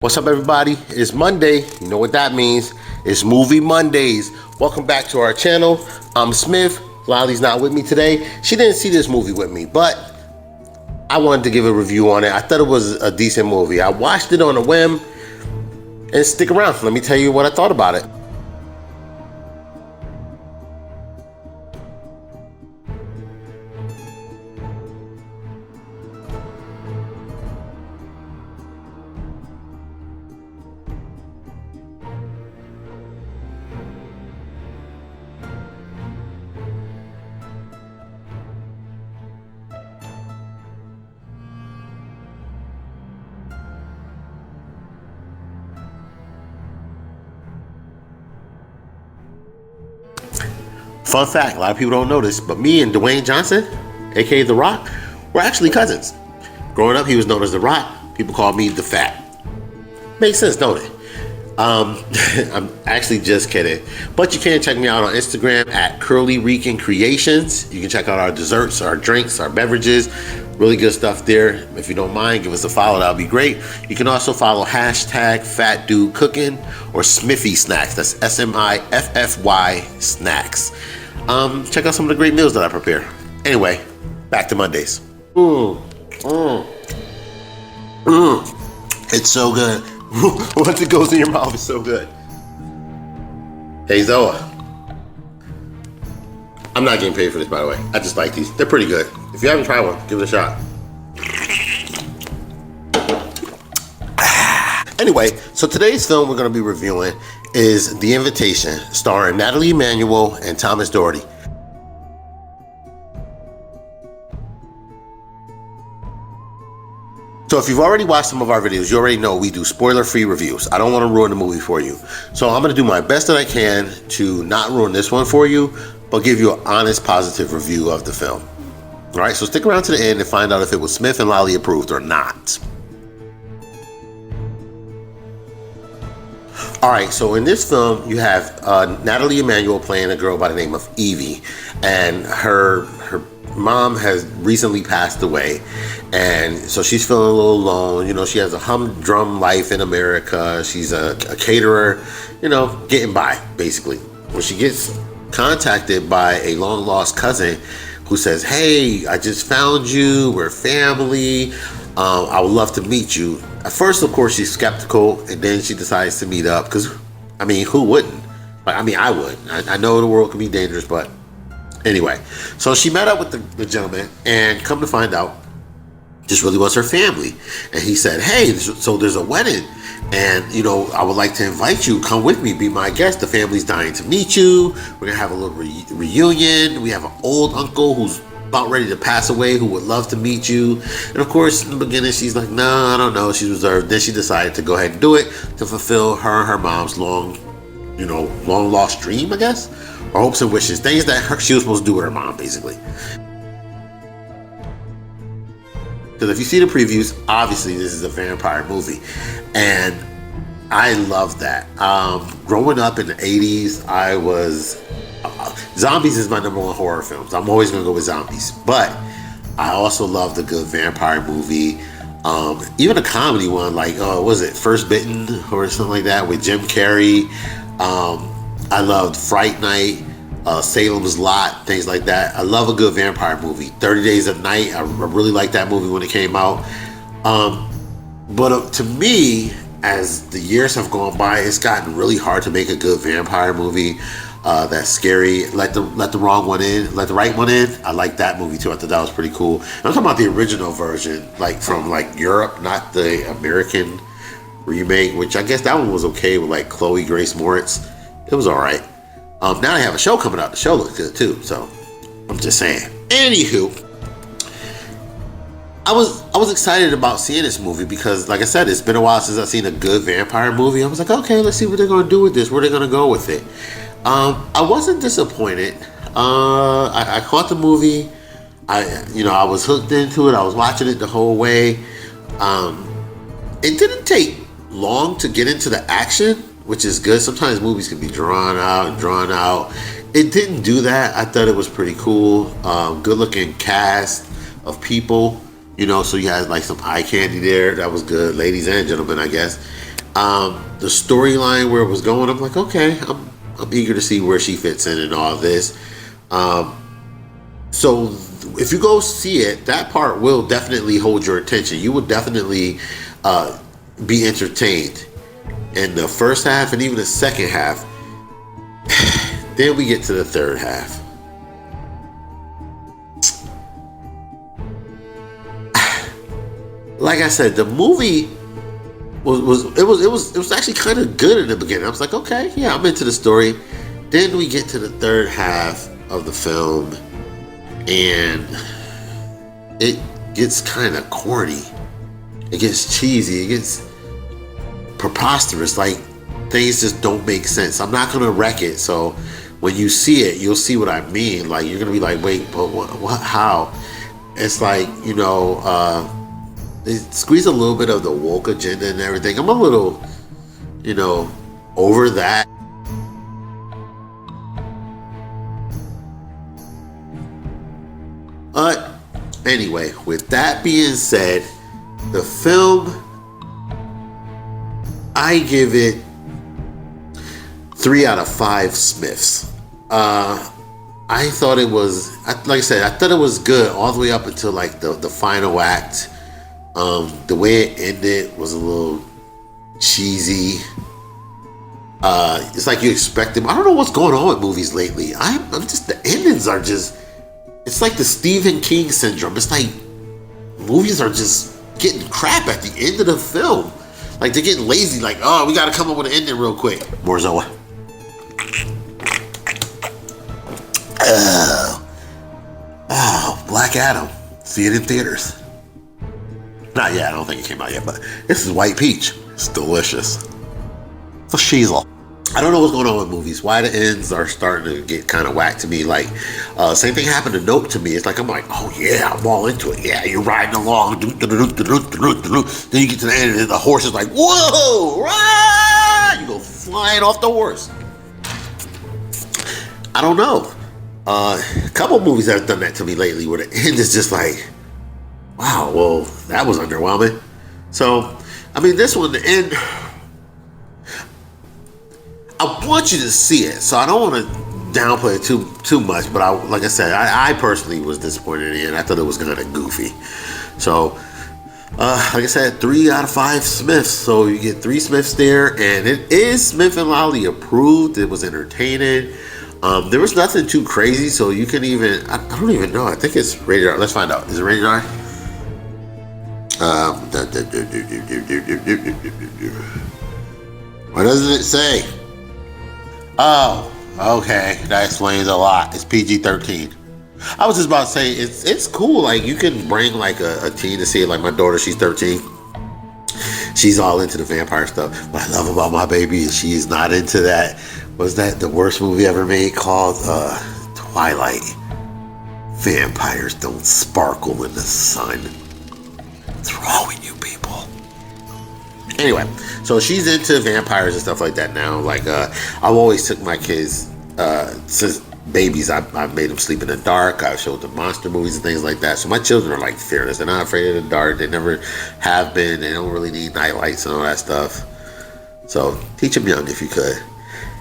What's up, everybody? It's Monday. You know what that means. It's Movie Mondays. Welcome back to our channel. I'm Smif. Laly's not with me today. She didn't see this movie with me, but I wanted to give a review on it. I thought it was a decent movie. I watched it on a whim, and stick around. Let me tell you what I thought about it. Fun fact, a lot of people don't know this, but me and Dwayne Johnson, aka The Rock, we're actually cousins. Growing up, he was known as The Rock. People called me The Fat. Makes sense, don't it? I'm actually just kidding. But you can check me out on Instagram at Curly Rican Creations. You can check out our desserts, our drinks, our beverages. Really good stuff there. If you don't mind, give us a follow. That would be great. You can also follow hashtag Fat Dude Cooking or Smify Snacks. That's SMIFFY Snacks. Check out some of the great meals that I prepare. Anyway, back to Mondays. It's so good. Once it goes in your mouth, it's so good. Hey Zoa. I'm not getting paid for this, by the way. I just like these. They're pretty good. If you haven't tried one, give it a shot. Anyway, so today's film we're going to be reviewing is The Invitation, starring Nathalie Emmanuel and Thomas Doherty. So if you've already watched some of our videos, you already know we do spoiler-free reviews. I don't want to ruin the movie for you. So I'm going to do my best that I can to not ruin this one for you, but give you an honest, positive review of the film. All right, so stick around to the end and find out if it was Smif and Laly approved or not. All right, so in this film, you have Nathalie Emmanuel playing a girl by the name of Evie, and her mom has recently passed away, and so she's feeling a little alone. You know, she has a humdrum life in America. She's a caterer, you know, getting by, basically. When she gets contacted by a long-lost cousin who says, hey, I just found you, we're family, I would love to meet you. At first, of course, she's skeptical, and then she decides to meet up, because, I mean, who wouldn't? I mean, I would. I know the world can be dangerous, but anyway. So she met up with the gentleman, and come to find out, this really was her family. And he said, hey, so there's a wedding, and, you know, I would like to invite you. Come with me, be my guest. The family's dying to meet you. We're going to have a little reunion. We have an old uncle who's about ready to pass away who would love to meet you. And of course, in the beginning, she's like, no, I don't know. She's reserved. Then she decided to go ahead and do it to fulfill her and her mom's long lost dream, I guess, or hopes and wishes, things that she was supposed to do with her mom, basically. Because if you see the previews, obviously this is a vampire movie, and I love that. Growing up in the 80s, I was zombies is my number one horror films. I'm always gonna go with zombies, but I also love the good vampire movie. Even a comedy one, like was it First Bitten or something like that with Jim Carrey. I loved Fright Night, Salem's Lot, things like that. I love a good vampire movie. 30 Days of Night, I really liked that movie when it came out. But to me, as the years have gone by, it's gotten really hard to make a good vampire movie that's scary. Let the wrong one in, let the right one in. I like that movie too. I thought that was pretty cool. And I'm talking about the original version, like from like Europe, not the American remake, which I guess that one was okay with like Chloe Grace Moritz. It was all right. Now they have a show coming out. The show looks good too. So I'm just saying. Anywho, I was excited about seeing this movie because, like I said, it's been a while since I've seen a good vampire movie. I was like, okay, let's see what they're gonna do with this. Where they're gonna go with it. I wasn't disappointed. I caught the movie. I was hooked into it. I was watching it the whole way. It didn't take long to get into the action, which is good. Sometimes movies can be drawn out. It didn't do that. I thought it was pretty cool. Good looking cast of people. So you had like some eye candy there. That was good. Ladies and gentlemen, I guess. The storyline where it was going, I'm like, okay, I'm eager to see where she fits in and all this. So if you go see it, that part will definitely hold your attention. You will definitely be entertained in the first half and even the second half. Then we get to the third half. Like I said, the movie was actually kind of good in the beginning. I was like, okay, yeah, I'm into the story. Then we get to the third half of the film, and it gets kind of corny. It gets cheesy. It gets preposterous. Like, things just don't make sense. I'm not gonna wreck it. So when you see it, you'll see what I mean. Like, you're gonna be like, wait, but what? How? It's like, they squeeze a little bit of the woke agenda and everything. I'm a little, over that. But anyway, with that being said, the film, I give it 3 out of 5 Smifs. I thought it was, like I said, I thought it was good all the way up until like the final act. The way it ended was a little cheesy. It's like you expect them. I don't know what's going on with movies lately. I'm just, the endings are just, it's like the Stephen King syndrome. It's like movies are just getting crap at the end of the film. Like, they're getting lazy. Like, oh, we got to come up with an ending real quick. Morzoa. Oh, Black Adam. See it in theaters. Not yet. I don't think it came out yet, but this is White Peach. It's delicious. It's a shizzle. I don't know what's going on with movies. Why the ends are starting to get kind of whack to me. Like, same thing happened to Nope to me. It's like, I'm like, oh yeah, I'm all into it. Yeah, you're riding along. Then you get to the end and the horse is like, whoa, rah! You go flying off the horse. I don't know. A couple movies have done that to me lately where the end is just like, wow, well, that was underwhelming. So, I mean, this one, the end, I want you to see it, so I don't want to downplay it too much, but like I said, I personally was disappointed in the end. I thought it was kind of goofy. So, like I said, 3 out of 5 Smifs. So you get 3 Smifs there, and it is Smif and Laly approved. It was entertaining. There was nothing too crazy, so you can even, I don't even know. I think it's rated R. Let's find out. Is it rated R? What does it say? Oh, okay. That explains a lot. It's PG-13. I was just about to say, it's cool. Like, you can bring like a teen to see it. Like, my daughter, she's 13. She's all into the vampire stuff. What I love about my baby is she is not into that. Was that the worst movie ever made called Twilight? Vampires don't sparkle in the sun. What's wrong with you people? Anyway, so she's into vampires and stuff like that now. Like, I've always took my kids, since babies, I made them sleep in the dark. I showed them monster movies and things like that. So my children are like fearless. They're not afraid of the dark. They never have been. They don't really need night lights and all that stuff. So teach them young if you could.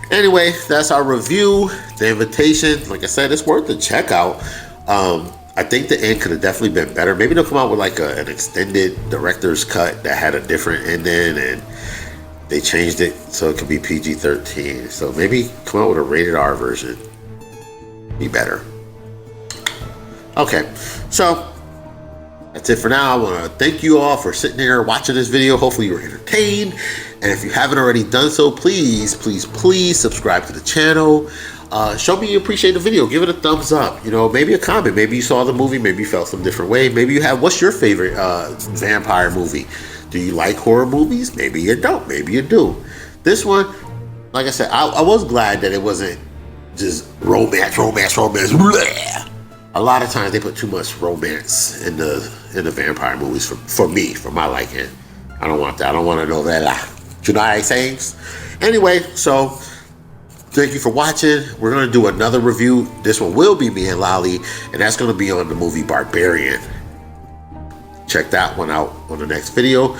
Anyway, that's our review. The Invitation, like I said, it's worth the check out. I think the end could have definitely been better. Maybe they'll come out with like an extended director's cut that had a different ending, and they changed it so it could be PG-13. So maybe come out with a rated R version. Be better. Okay, so that's it for now. I want to thank you all for sitting there watching this video. Hopefully you were entertained. And if you haven't already done so, please subscribe to the channel. Show me you appreciate the video. Give it a thumbs up. Maybe a comment. Maybe you saw the movie. Maybe you felt some different way. Maybe you have. What's your favorite vampire movie? Do you like horror movies? Maybe you don't. Maybe you do. This one, like I said, I was glad that it wasn't just romance. Bleh. A lot of times they put too much romance in the vampire movies for me, for my liking. I don't want that. I don't want to know that. You know what I'm saying? Anyway, so thank you for watching. We're going to do another review. This one will be me and Laly, and that's going to be on the movie Barbarian. Check that one out on the next video.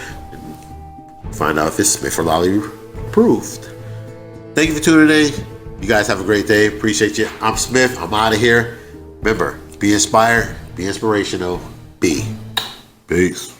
Find out if it's Smif or Laly approved. Thank you for tuning in. You guys have a great day. Appreciate you. I'm Smif. I'm out of here. Remember, be inspired, be inspirational, be. Peace.